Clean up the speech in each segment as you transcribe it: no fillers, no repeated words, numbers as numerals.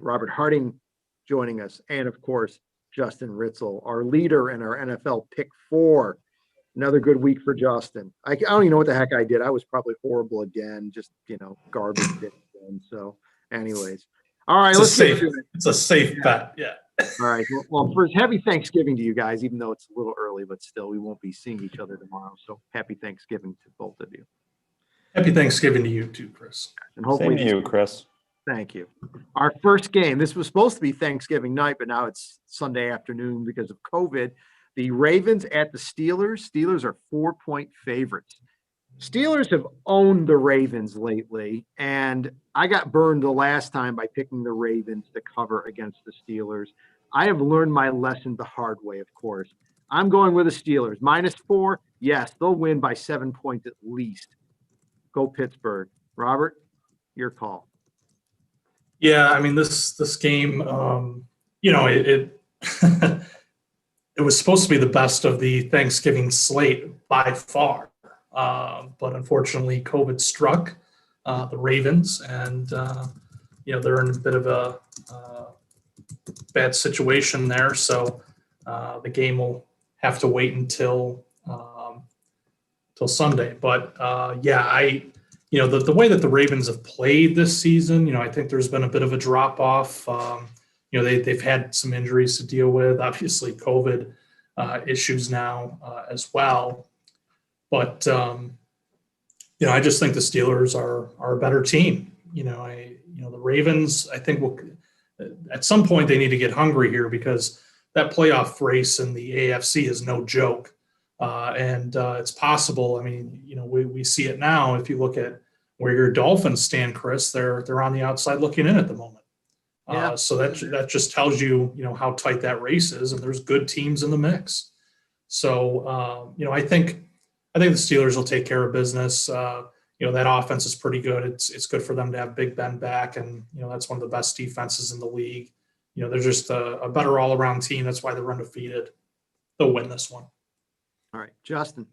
Robert Harding joining us, and of course, Justin Ritzel, our leader in our NFL Pick 4. Another good week for Justin. I don't even know what the heck I did. I was probably horrible again, just, garbage again. So anyways, all right, let's get to it. It's a safe bet. Yeah. All right. Well, first, happy Thanksgiving to you guys, even though it's a little early, but still, we won't be seeing each other tomorrow. So happy Thanksgiving to both of you. Happy Thanksgiving to you too, Chris. And hopefully, same to you, Chris. Thank you. Our first game, this was supposed to be Thanksgiving night, but now it's Sunday afternoon because of COVID. The Ravens at the Steelers. Steelers are 4-point favorites. Steelers have owned the Ravens lately, and I got burned the last time by picking the Ravens to cover against the Steelers. I have learned my lesson the hard way, of course. I'm going with the Steelers. -4, yes, they'll win by 7 points at least. Go Pittsburgh. Robert, your call. Yeah, I mean this game, it it was supposed to be the best of the Thanksgiving slate by far, but unfortunately, COVID struck the Ravens, and they're in a bit of a bad situation there. So the game will have to wait until Sunday. But the way that the Ravens have played this season, I think there's been a bit of a drop off. They've had some injuries to deal with, obviously COVID issues now as well. But I just think the Steelers are a better team. The Ravens, I think at some point they need to get hungry here, because that playoff race in the AFC is no joke. And it's possible. I mean, we see it now. If you look at where your Dolphins stand, Chris, they're on the outside looking in at the moment. Yeah. So that just tells you, how tight that race is, and there's good teams in the mix. So, I think the Steelers will take care of business. That offense is pretty good. It's good for them to have Big Ben back, and that's one of the best defenses in the league. They're just a better all-around team. That's why they're undefeated. They'll win this one. All right, Justin.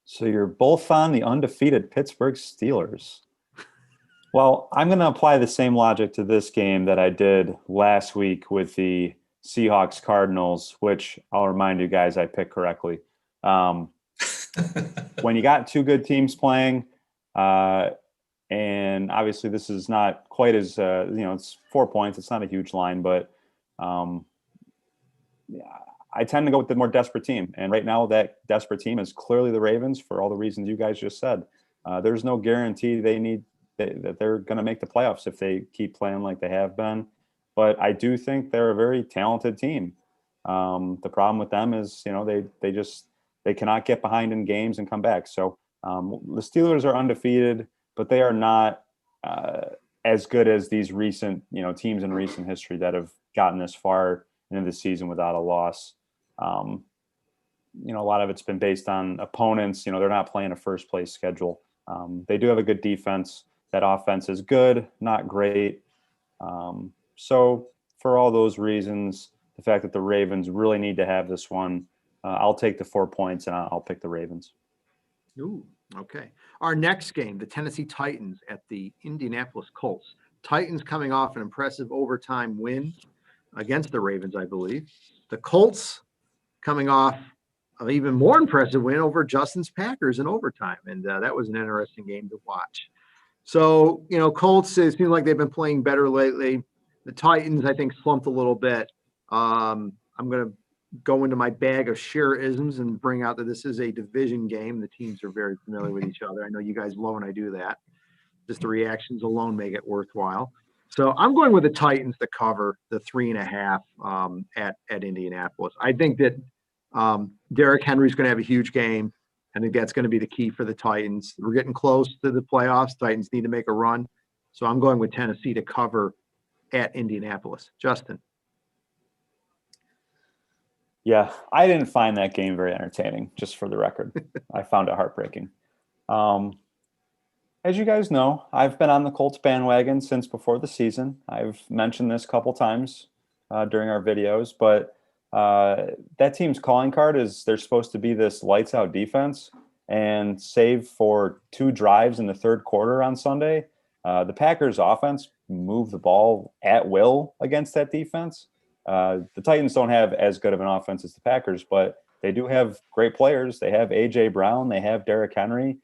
So you're both on the undefeated Pittsburgh Steelers. Well, I'm going to apply the same logic to this game that I did last week with the Seahawks Cardinals, which I'll remind you guys I picked correctly. When you got two good teams playing, and obviously this is not quite as, it's 4 points. It's not a huge line, but I tend to go with the more desperate team. And right now that desperate team is clearly the Ravens, for all the reasons you guys just said. There's no guarantee that they're going to make the playoffs if they keep playing like they have been. But I do think they're a very talented team. The problem with them is, they cannot get behind in games and come back. So the Steelers are undefeated, but they are not as good as these recent, teams in recent history that have gotten this far into the season without a loss. A lot of it's been based on opponents. They're not playing a first place schedule. They do have a good defense. That offense is good, not great. So for all those reasons, the fact that the Ravens really need to have this one, I'll take the 4 points and I'll pick the Ravens. Ooh, okay. Our next game, the Tennessee Titans at the Indianapolis Colts. Titans coming off an impressive overtime win against the Ravens, I believe. The Colts coming off an even more impressive win over Justin's Packers in overtime. And that was an interesting game to watch. So, Colts, it seems like they've been playing better lately. The Titans, I think, slumped a little bit. I'm going to go into my bag of share-isms and bring out that this is a division game. The teams are very familiar with each other. I know you guys love when I do that. Just the reactions alone make it worthwhile. So I'm going with the Titans to cover the 3.5 at Indianapolis. I think that Derrick Henry's going to have a huge game. I think that's going to be the key for the Titans. We're getting close to the playoffs. Titans need to make a run. So I'm going with Tennessee to cover at Indianapolis. Justin. Yeah, I didn't find that game very entertaining, just for the record. I found it heartbreaking. As you guys know, I've been on the Colts bandwagon since before the season. I've mentioned this a couple times during our videos, but that team's calling card is they're supposed to be this lights out defense, and save for 2 drives in the third quarter on Sunday, The Packers offense moved the ball at will against that defense. The Titans don't have as good of an offense as the Packers, but they do have great players. They have A.J. Brown. They have Derrick Henry.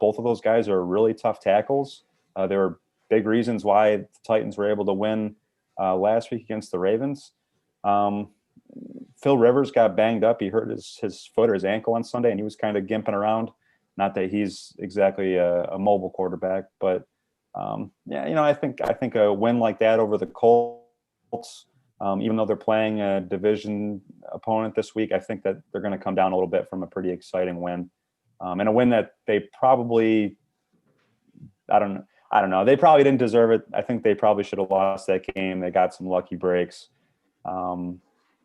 Both of those guys are really tough tackles. There were big reasons why the Titans were able to win last week against the Ravens. Phil Rivers got banged up. He hurt his foot or his ankle on Sunday, and he was kind of gimping around. Not that he's exactly a mobile quarterback, but I think a win like that over the Colts, even though they're playing a division opponent this week, I think that they're going to come down a little bit from a pretty exciting win, and a win that they probably, I don't know, they probably didn't deserve it. I think they probably should have lost that game. They got some lucky breaks.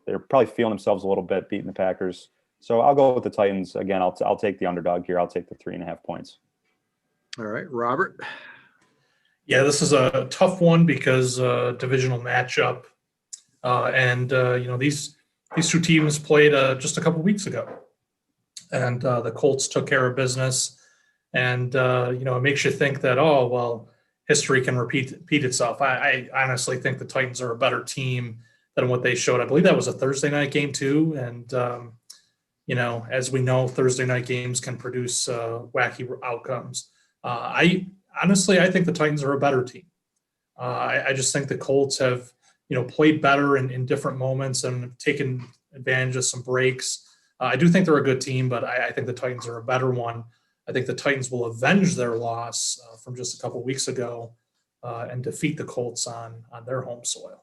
They're probably feeling themselves a little bit beating the Packers. So I'll go with the Titans again. I'll take the underdog here. I'll take the 3.5 points. All right, Robert. Yeah, this is a tough one because divisional matchup, and these two teams played just a couple weeks ago, and the Colts took care of business, and it makes you think that history can repeat itself. I honestly think the Titans are a better team than what they showed. I believe that was a Thursday night game too, and as we know, Thursday night games can produce wacky outcomes. I think the Titans are a better team. I just think the Colts have, played better in different moments and taken advantage of some breaks. I do think they're a good team, but I think the Titans are a better one. I think the Titans will avenge their loss from just a couple weeks ago and defeat the Colts on their home soil.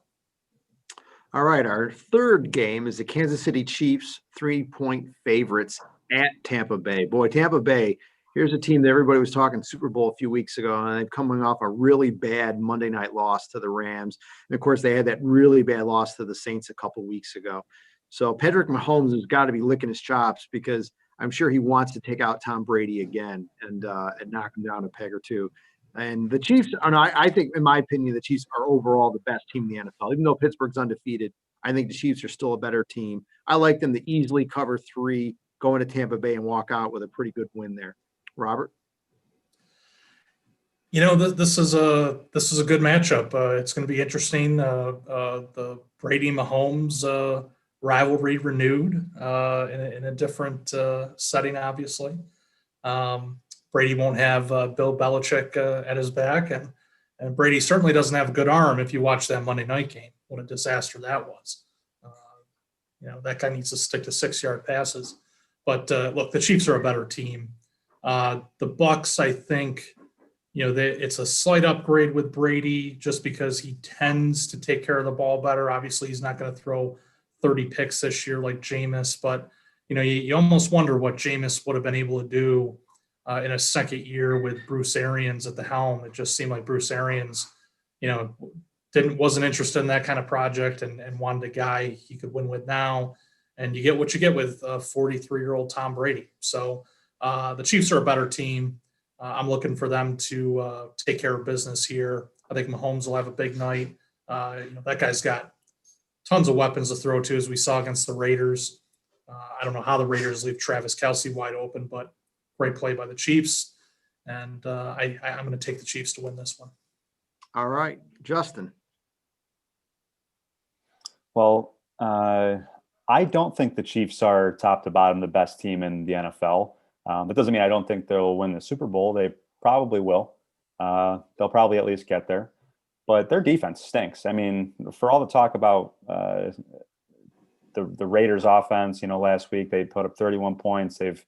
All right, our third game is the Kansas City Chiefs 3-point favorites at Tampa Bay. Boy, Tampa Bay, here's a team that everybody was talking Super Bowl a few weeks ago, and they're coming off a really bad Monday night loss to the Rams. And, of course, they had that really bad loss to the Saints a couple weeks ago. So Patrick Mahomes has got to be licking his chops because I'm sure he wants to take out Tom Brady again and knock him down a peg or two. And the Chiefs, I think, in my opinion, the Chiefs are overall the best team in the NFL. Even though Pittsburgh's undefeated, I think the Chiefs are still a better team. I like them to easily cover 3, go into Tampa Bay and walk out with a pretty good win there. Robert? This is a good matchup. It's going to be interesting. The Brady Mahomes rivalry renewed in a different setting, obviously. Brady won't have Bill Belichick at his back, and Brady certainly doesn't have a good arm. If you watch that Monday night game, what a disaster that was. That guy needs to stick to 6-yard passes. But look, the Chiefs are a better team. The Bucs, I think, it's a slight upgrade with Brady just because he tends to take care of the ball better. Obviously, he's not going to throw 30 picks this year like Jameis, but you almost wonder what Jameis would have been able to do in a second year with Bruce Arians at the helm. It just seemed like Bruce Arians, wasn't interested in that kind of project and wanted a guy he could win with now. And you get what you get with 43-year-old Tom Brady. So the Chiefs are a better team. I'm looking for them to take care of business here. I think Mahomes will have a big night. That guy's got tons of weapons to throw to, as we saw against the Raiders. I don't know how the Raiders leave Travis Kelce wide open, but great play by the Chiefs. And I'm going to take the Chiefs to win this one. All right, Justin. Well, I don't think the Chiefs are top to bottom the best team in the NFL. That doesn't mean I don't think they'll win the Super Bowl. They probably will. They'll probably at least get there. But their defense stinks. I mean, for all the talk about the Raiders offense, last week they put up 31 points. They've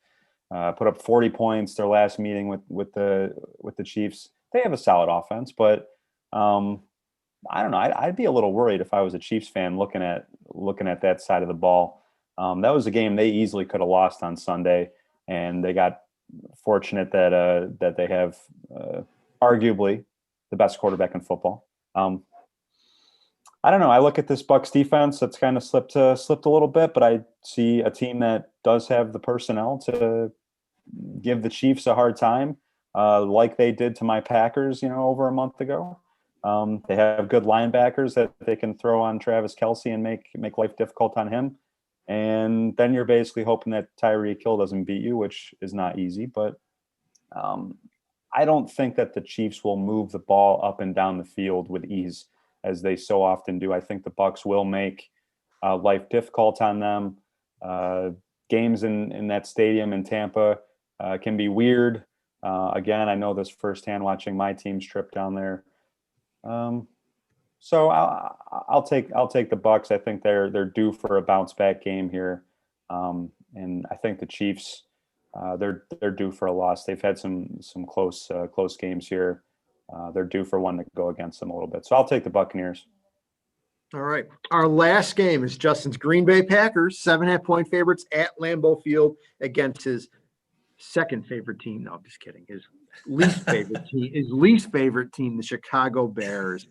put up 40 points their last meeting with the Chiefs. They have a solid offense, but I don't know. I'd be a little worried if I was a Chiefs fan looking at that side of the ball. That was a game they easily could have lost on Sunday, and they got fortunate that they have arguably the best quarterback in football. I don't know. I look at this Bucs defense that's kind of slipped a little bit, but I see a team that does have the personnel to give the Chiefs a hard time, like they did to my Packers, over a month ago. They have good linebackers that they can throw on Travis Kelce and make life difficult on him. And then you're basically hoping that Tyreek Hill doesn't beat you, which is not easy. But I don't think that the Chiefs will move the ball up and down the field with ease as they so often do. I think the Bucs will make life difficult on them. Games in that stadium in Tampa can be weird. Again, I know this firsthand watching my team's trip down there. So I'll take the Bucs. I think they're due for a bounce back game here, and I think the Chiefs they're due for a loss. They've had some close games here. They're due for one to go against them a little bit. So I'll take the Buccaneers. All right. Our last game is Justin's Green Bay Packers, 7.5-point favorites at Lambeau Field against his second favorite team. No, I'm just kidding. His least favorite team, the Chicago Bears.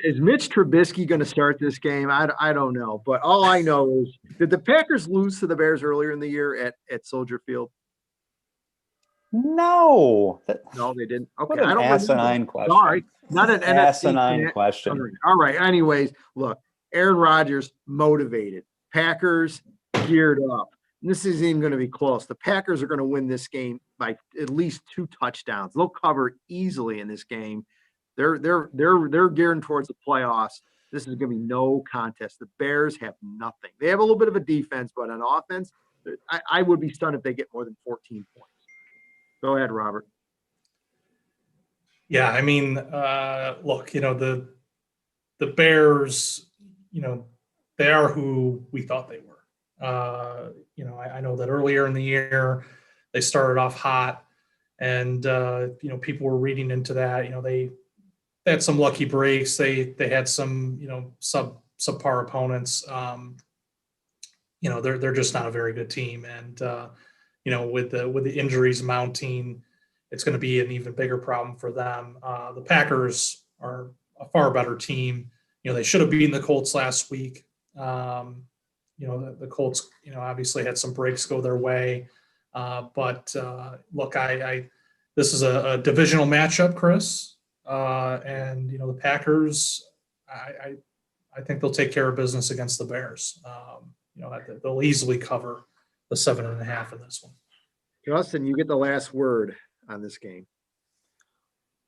Is Mitch Trubisky going to start this game? I don't know. But all I know is, did the Packers lose to the Bears earlier in the year at Soldier Field? No, they didn't. Okay, what an asinine question. Sorry, not an asinine question. All right. Anyways, look, Aaron Rodgers motivated. Packers geared up. And this isn't even going to be close. The Packers are going to win this game by at least 2 touchdowns. They'll cover easily in this game. They're gearing towards the playoffs. This is going to be no contest. The Bears have nothing. They have a little bit of a defense, but on offense, I would be stunned if they get more than 14 points. Go ahead, Robert. Yeah, I mean, look, the Bears, they are who we thought they were. I know that earlier in the year they started off hot, and people were reading into that. They had some lucky breaks. They had some subpar opponents. They're just not a very good team, and with the injuries mounting, it's going to be an even bigger problem for them. The Packers are a far better team. They should have beaten the Colts last week. The Colts, obviously had some breaks go their way. But look, this is a divisional matchup, Chris. And the Packers, I think they'll take care of business against the Bears. They'll easily cover the 7.5 in this one. Justin, you get the last word on this game.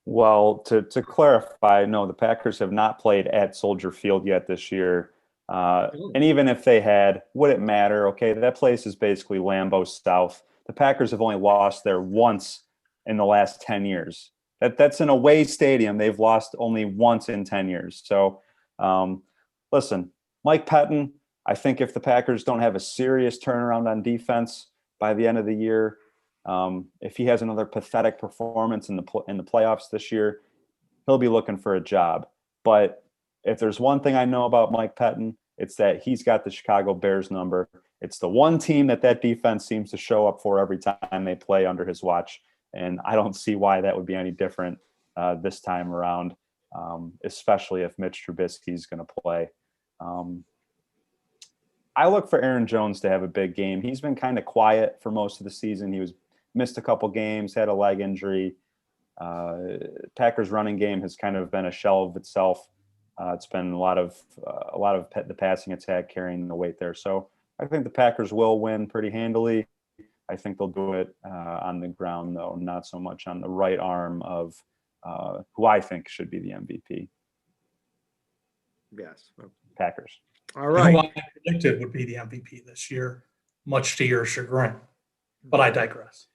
Well, to clarify, no, the Packers have not played at Soldier Field yet this year. And even if they had, would it matter? Okay, that place is basically Lambeau South. The Packers have only lost there once in the last 10 years. That's an away stadium. They've lost only once in 10 years. So, listen, Mike Pettin, I think if the Packers don't have a serious turnaround on defense by the end of the year, if he has another pathetic performance in the playoffs this year, he'll be looking for a job. But if there's one thing I know about Mike Pettin, it's that he's got the Chicago Bears number. It's the one team that defense seems to show up for every time they play under his watch. And I don't see why that would be any different this time around, especially if Mitch Trubisky is going to play. I look for Aaron Jones to have a big game. He's been kind of quiet for most of the season. He missed a couple games, had a leg injury. Packers running game has kind of been a shell of itself. It's been a lot of the passing attack carrying the weight there. So I think the Packers will win pretty handily. I think they'll do it on the ground, though, not so much on the right arm of who I think should be the MVP. Yes. Packers. All right. Who I predicted would be the MVP this year, much to your chagrin. But I digress.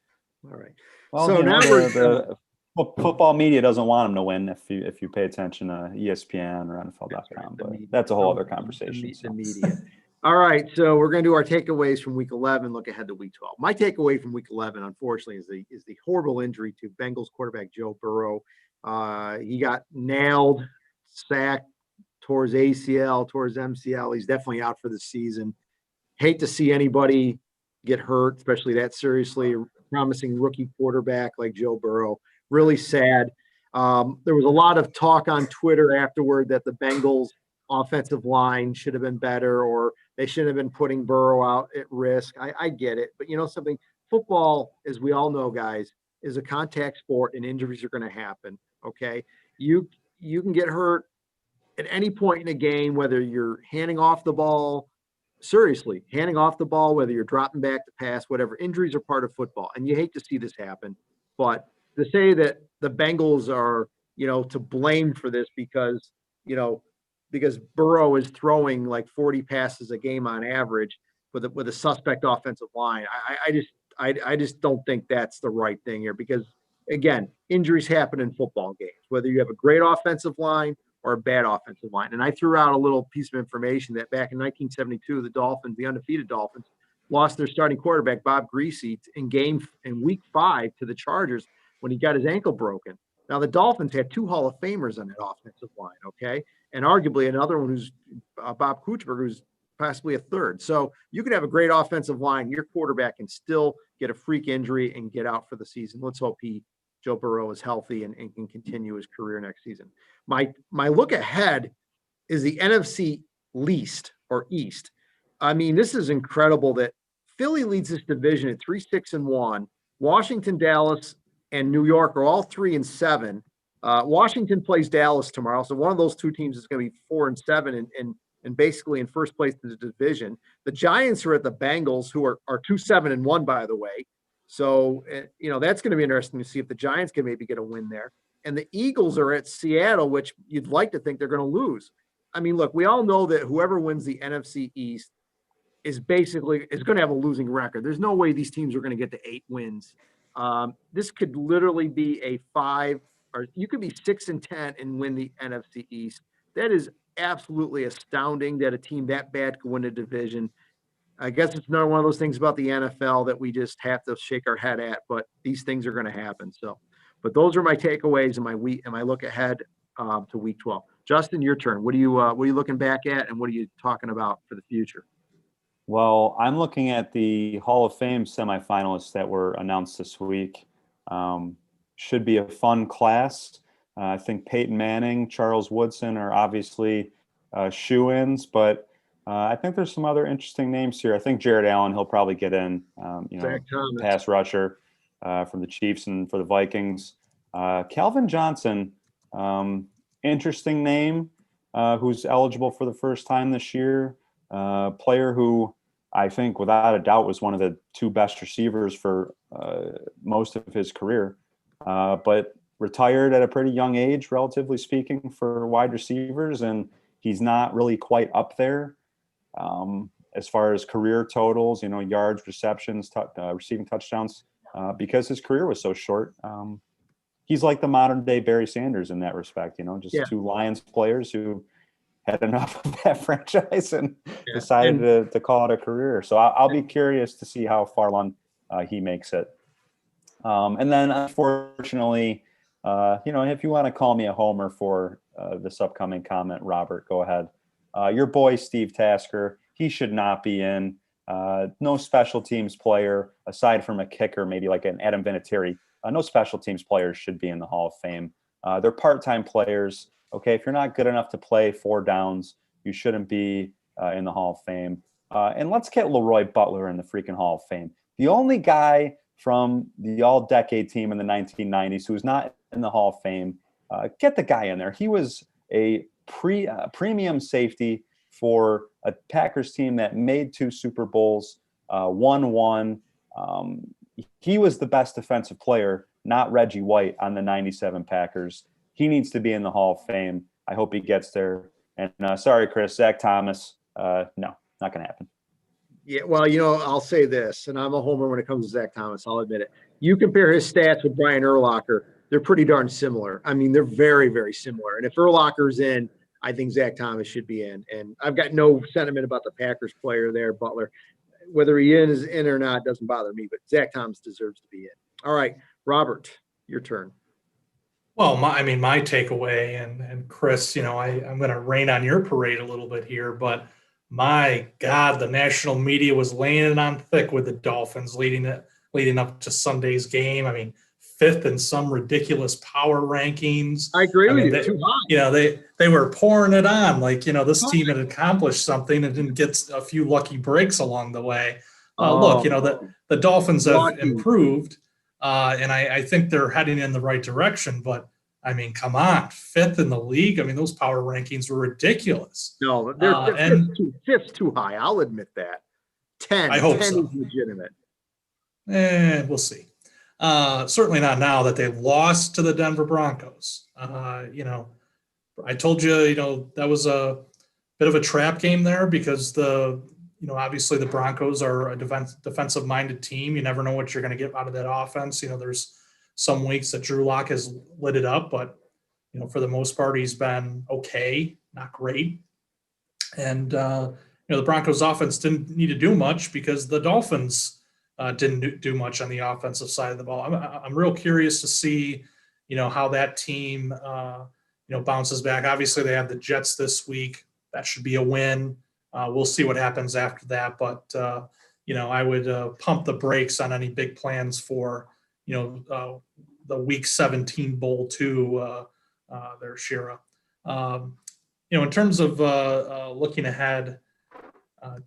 All right. Well, so now the football media doesn't want them to win if you pay attention to ESPN or NFL.com, but that's a whole other conversation. The media. All right, so we're going to do our takeaways from Week 11. Look ahead to Week 12. My takeaway from Week 11, unfortunately, is the horrible injury to Bengals quarterback Joe Burrow. He got nailed, sacked, towards ACL, towards MCL. He's definitely out for the season. Hate to see anybody get hurt, especially that seriously. Promising rookie quarterback like Joe Burrow. Really sad. There was a lot of talk on Twitter afterward that the Bengals offensive line should have been better, or they shouldn't have been putting Burrow out at risk. I get it. But something, football, as we all know, guys, is a contact sport and injuries are going to happen. Okay. You can get hurt at any point in a game, whether you're handing off the ball, whether you're dropping back to pass, whatever. Injuries are part of football, and you hate to see this happen. But to say that the Bengals are, to blame for this because Burrow is throwing like 40 passes a game on average with a suspect offensive line. I just don't think that's the right thing here because, again, injuries happen in football games, whether you have a great offensive line or a bad offensive line. And I threw out a little piece of information that back in 1972, the undefeated Dolphins, lost their starting quarterback, Bob Greasy, in week 5 to the Chargers when he got his ankle broken. Now, the Dolphins had 2 Hall of Famers on that offensive line, okay? And arguably another one who's Bob Kuchberg, who's possibly a third. So you could have a great offensive line. Your quarterback can still get a freak injury and get out for the season. Let's hope Joe Burrow is healthy and can continue his career next season. My look ahead is the NFC East. I mean, this is incredible that Philly leads this division at 3-6-1. Washington, Dallas, and New York are all 3-7. Washington plays Dallas tomorrow, so one of those 2 teams is going to be 4-7 and basically in first place in the division. The Giants are at the Bengals, who are 2-7-1, by the way. So that's going to be interesting to see if the Giants can maybe get a win there. And the Eagles are at Seattle, which you'd like to think they're going to lose. I mean, look, we all know that whoever wins the NFC East is going to have a losing record. There's no way these teams are going to get to 8 wins. This could literally be a 5, or you could be 6-10 and win the NFC East. That is absolutely astounding that a team that bad could win a division. I guess it's another one of those things about the NFL that we just have to shake our head at, but these things are going to happen. So, but those are my takeaways and my look ahead to week 12. Justin, your turn. What are you looking back at, and what are you talking about for the future? Well, I'm looking at the Hall of Fame semifinalists that were announced this week. Should be a fun class. I think Peyton Manning, Charles Woodson are obviously shoo-ins, but I think there's some other interesting names here. I think Jared Allen, he'll probably get in, pass rusher from the Chiefs and for the Vikings. Calvin Johnson, interesting name, who's eligible for the first time this year. Player who I think without a doubt was one of the 2 best receivers for most of his career, but retired at a pretty young age, relatively speaking, for wide receivers, and he's not really quite up there as far as career totals, yards, receptions, receiving touchdowns, because his career was so short. He's like the modern day Barry Sanders in that respect, just 2 Lions players who had enough of that franchise and decided to call it a career. So I'll be curious to see how far along he makes it. And then unfortunately, if you want to call me a homer for this upcoming comment, Robert, go ahead. Your boy, Steve Tasker, he should not be in. No special teams player, aside from a kicker, maybe like an Adam Vinatieri, no special teams players should be in the Hall of Fame. They're part-time players. Okay, if you're not good enough to play 4 downs, you shouldn't be in the Hall of Fame. And let's get Leroy Butler in the freaking Hall of Fame. The only guy from the all-decade team in the 1990s who's not in the Hall of Fame, get the guy in there. He was a premium safety for a Packers team that made 2 Super Bowls, won 1. He was the best defensive player, not Reggie White, on the 97 Packers. He needs to be in the Hall of Fame. I hope he gets there. And sorry, Chris, Zach Thomas, no, not going to happen. Yeah, well, I'll say this, and I'm a homer when it comes to Zach Thomas. I'll admit it. You compare his stats with Brian Urlacher, they're pretty darn similar. I mean, they're very, very similar. And if Urlacher's in, I think Zach Thomas should be in. And I've got no sentiment about the Packers player there, Butler. Whether he is in or not doesn't bother me, but Zach Thomas deserves to be in. All right, Robert, your turn. Well, my takeaway, and Chris, I'm going to rain on your parade a little bit here, but my God, the national media was laying it on thick with the Dolphins leading up to Sunday's game. I mean, 5th in some ridiculous power rankings. I agree with you. Too high. They were pouring it on like, this team had accomplished something and didn't get a few lucky breaks along the way. Look, the Dolphins have improved, and I think they're heading in the right direction, but I mean, come on, 5th in the league. I mean, those power rankings were ridiculous. No, they're 5th too high. I'll admit that. 10. I hope 10 so. is legitimate. We'll see. Certainly not now that they lost to the Denver Broncos. I told you, that was a bit of a trap game there because obviously the Broncos are a defensive minded team. You never know what you're going to get out of that offense. There's some weeks that Drew Lock has lit it up, but for the most part, he's been okay, not great. And the Broncos offense didn't need to do much because the Dolphins didn't do much on the offensive side of the ball. I'm real curious to see, how that team, bounces back. Obviously, they have the Jets this week. That should be a win. We'll see what happens after that. But, I would pump the brakes on any big plans for, the Week 17 Bowl 2 there, Shira. In terms of looking ahead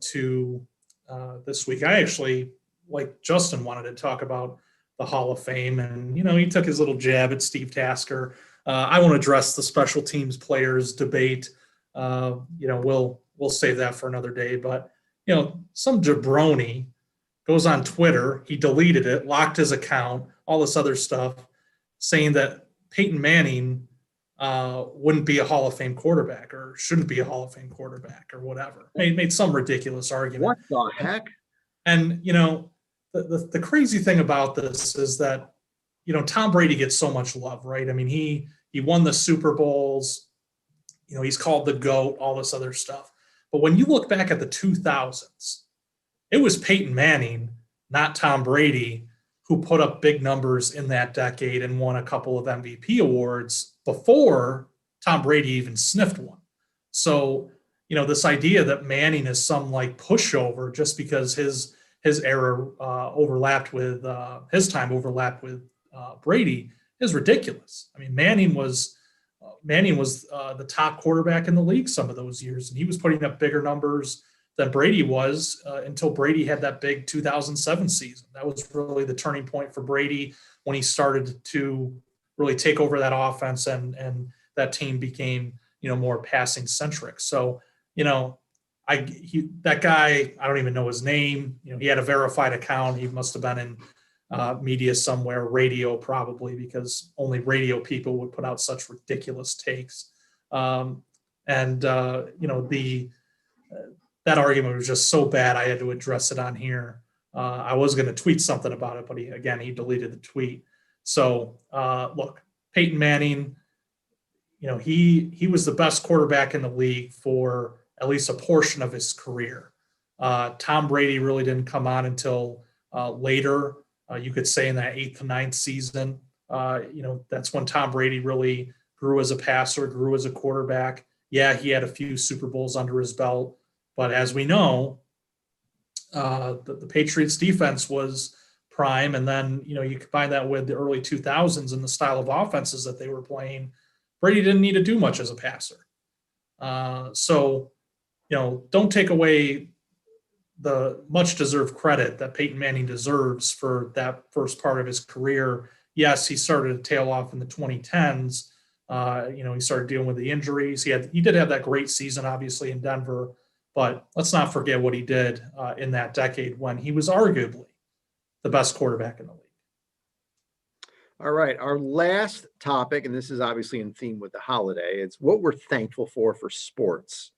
to this week, I actually, like Justin, wanted to talk about the Hall of Fame. And, he took his little jab at Steve Tasker. I won't address the special teams players debate. We'll save that for another day. But, some jabroni goes on Twitter. He deleted it, locked his account, all this other stuff, saying that Peyton Manning wouldn't be a Hall of Fame quarterback or shouldn't be a Hall of Fame quarterback or whatever. Made some ridiculous argument. What the heck? And, the crazy thing about this is that, Tom Brady gets so much love, right? I mean, he won the Super Bowls, he's called the GOAT, all this other stuff. But when you look back at the 2000s, it was Peyton Manning, not Tom Brady, who put up big numbers in that decade and won a couple of MVP awards before Tom Brady even sniffed one. So, this idea that Manning is some like pushover just because his era overlapped with his time overlapped with Brady is ridiculous. I mean, Manning was the top quarterback in the league some of those years, and he was putting up bigger numbers than Brady was until Brady had that big 2007 season. That was really the turning point for Brady when he started to really take over that offense and that team became, more passing centric. So, that guy, I don't even know his name. He had a verified account. He must have been in media somewhere, radio probably, because only radio people would put out such ridiculous takes. That argument was just so bad I had to address it on here. I was going to tweet something about it, but he deleted the tweet. So look, Peyton Manning, he was the best quarterback in the league for at least a portion of his career. Tom Brady really didn't come on until later. You could say in that 8th to 9th season, that's when Tom Brady really grew as a passer, grew as a quarterback. Yeah, he had a few Super Bowls under his belt, but as we know, the Patriots defense was prime. And then, you combine that with the early 2000s and the style of offenses that they were playing. Brady didn't need to do much as a passer. So, don't take away the much deserved credit that Peyton Manning deserves for that first part of his career. Yes, he started to tail off in the 2010s. He started dealing with the injuries. He did have that great season, obviously, in Denver, but let's not forget what he did in that decade when he was arguably the best quarterback in the league. All right. Our last topic, and this is obviously in theme with the holiday, it's what we're thankful for sports.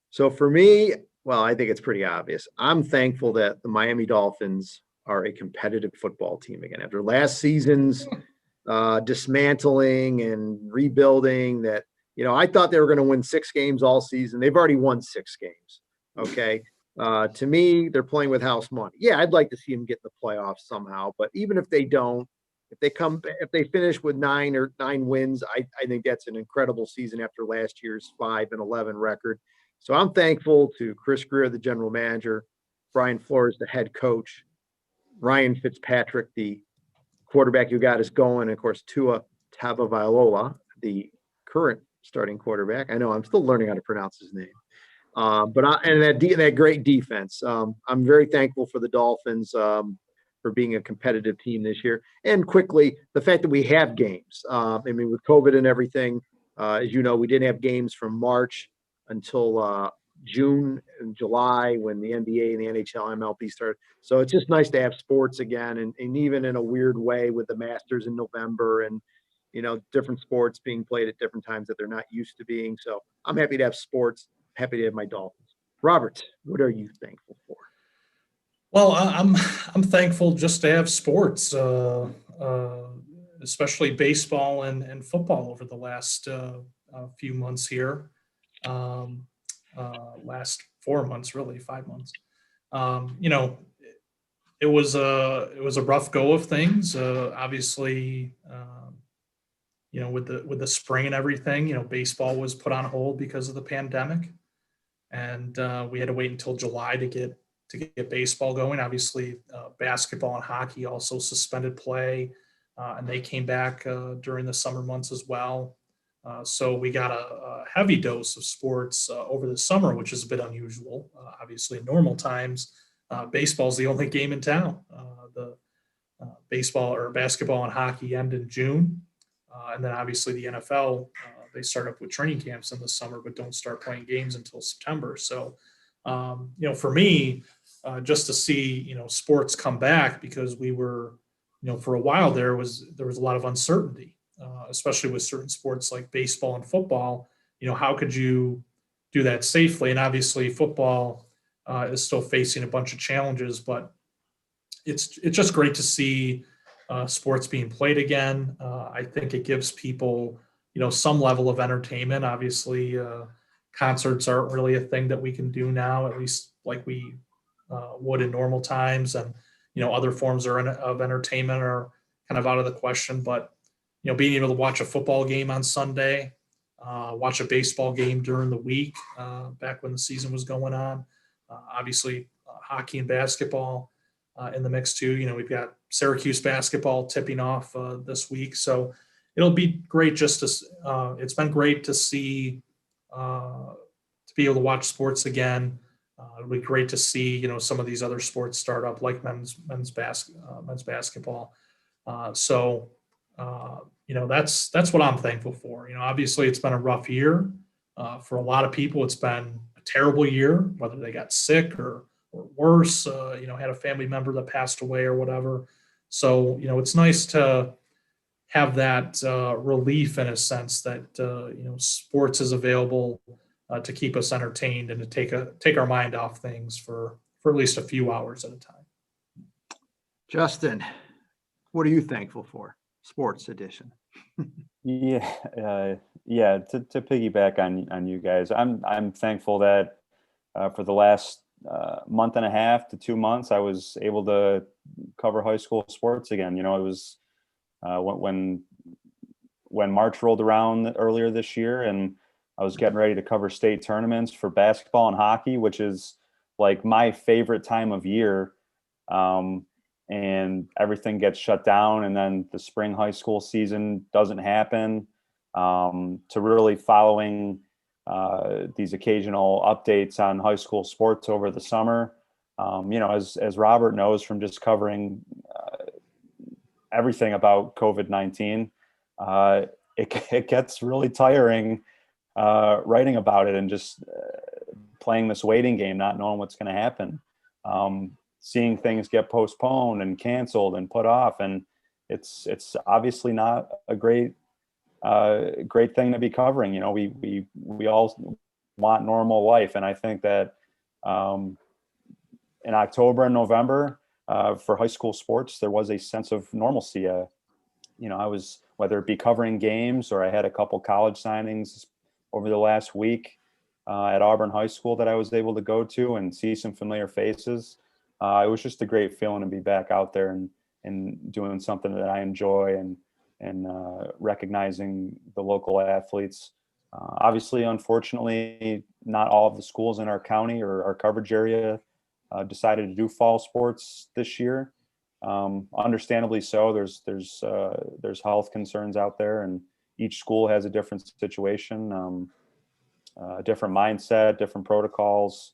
So for me, well, I think it's pretty obvious. I'm thankful that the Miami Dolphins are a competitive football team again. After last season's dismantling and rebuilding that, I thought they were going to win 6 games all season. They've already won 6 games. Okay. To me, they're playing with house money. Yeah, I'd like to see them get in the playoffs somehow, but even if they don't, if they finish with 9 wins, I think that's an incredible season after last year's 5-11 record. So I'm thankful to Chris Greer, the general manager, Brian Flores, the head coach, Ryan Fitzpatrick, the quarterback who got us going, and of course Tua Tagovailoa, the current starting quarterback. I know I'm still learning how to pronounce his name. And that great defense. I'm very thankful for the Dolphins for being a competitive team this year. And quickly, the fact that we have games. With COVID and everything, as you know, we didn't have games from March until June and July when the NBA and the NHL, MLB started. So it's just nice to have sports again, and even in a weird way with the Masters in November and different sports being played at different times that they're not used to being. So I'm happy to have sports. Happy to have my Dolphins. Robert, what are you thankful for? Well, I'm thankful just to have sports, especially baseball and football over the last few months here. Last 4 months, really 5 months. You know, it was a rough go of things. Obviously, with the spring and everything, baseball was put on hold because of the pandemic, and we had to wait until July to get baseball going. Obviously, basketball and hockey also suspended play, and they came back during the summer months as well. So we got a heavy dose of sports over the summer, which is a bit unusual. Obviously, in normal times, baseball is the only game in town. The baseball or basketball and hockey end in June, and then obviously the NFL, they start up with training camps in the summer, but don't start playing games until September. So, for me, just to see sports come back, because we were, for a while there was a lot of uncertainty, especially with certain sports like baseball and football. How could you do that safely? And obviously, football is still facing a bunch of challenges, but it's just great to see sports being played again. I think it gives people, some level of entertainment. Obviously, concerts aren't really a thing that we can do now, at least like we would in normal times, and other forms of entertainment are kind of out of the question. But being able to watch a football game on Sunday, watch a baseball game during the week, back when the season was going on, obviously hockey and basketball in the mix too. We've got Syracuse basketball tipping off this week, so it'll be great. It's been great to see, to be able to watch sports again. It'll be great to see some of these other sports start up, like men's basketball. So that's what I'm thankful for. Obviously it's been a rough year for a lot of people. It's been a terrible year, whether they got sick or worse, had a family member that passed away or whatever. So, it's nice to have that relief in a sense that, sports is available to keep us entertained and to take our mind off things for at least a few hours at a time. Justin, what are you thankful for? Sports edition. Yeah, To piggyback on you guys, I'm thankful that for the last month and a half to 2 months, I was able to cover high school sports again. It was when March rolled around earlier this year, and I was getting ready to cover state tournaments for basketball and hockey, which is like my favorite time of year. And everything gets shut down, and then the spring high school season doesn't happen, to really following these occasional updates on high school sports over the summer. As Robert knows from just covering everything about COVID-19, it gets really tiring writing about it and just playing this waiting game, not knowing what's going to happen. Seeing things get postponed and canceled and put off, and it's obviously not a great thing to be covering. We all want normal life, and I think that in October and November for high school sports, there was a sense of normalcy. I was, whether it be covering games, or I had a couple college signings over the last week at Auburn High School that I was able to go to and see some familiar faces. It was just a great feeling to be back out there and doing something that I enjoy, and recognizing the local athletes. Obviously, unfortunately, not all of the schools in our county or our coverage area decided to do fall sports this year. Understandably so. There's health concerns out there, and each school has a different situation, a different mindset, different protocols.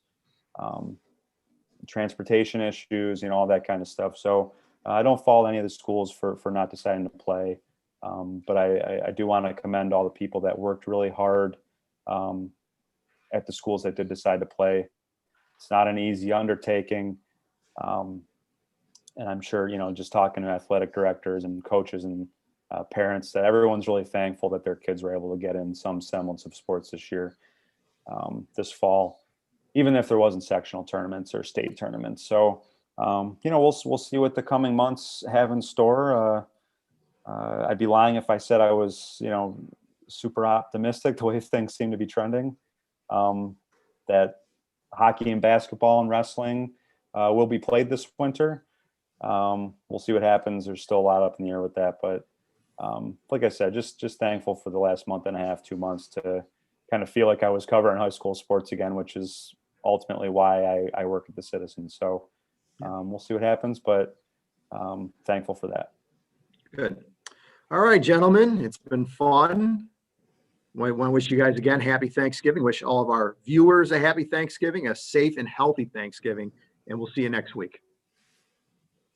Transportation issues, all that kind of stuff. So I don't fault any of the schools for not deciding to play. But I do want to commend all the people that worked really hard at the schools that did decide to play. It's not an easy undertaking. And I'm sure, just talking to athletic directors and coaches and parents, that everyone's really thankful that their kids were able to get in some semblance of sports this year, this fall, even if there wasn't sectional tournaments or state tournaments. So, we'll see what the coming months have in store. I'd be lying if I said I was, super optimistic the way things seem to be trending. That hockey and basketball and wrestling will be played this winter. We'll see what happens. There's still a lot up in the air with that, but like I said, just thankful for the last month and a half, 2 months to kind of feel like I was covering high school sports again, which is ultimately why I work at the Citizen. So we'll see what happens, but thankful for that. Good. All right, gentlemen, it's been fun. I want to wish you guys again happy Thanksgiving. Wish all of our viewers a happy Thanksgiving, a safe and healthy Thanksgiving, and we'll see you next week.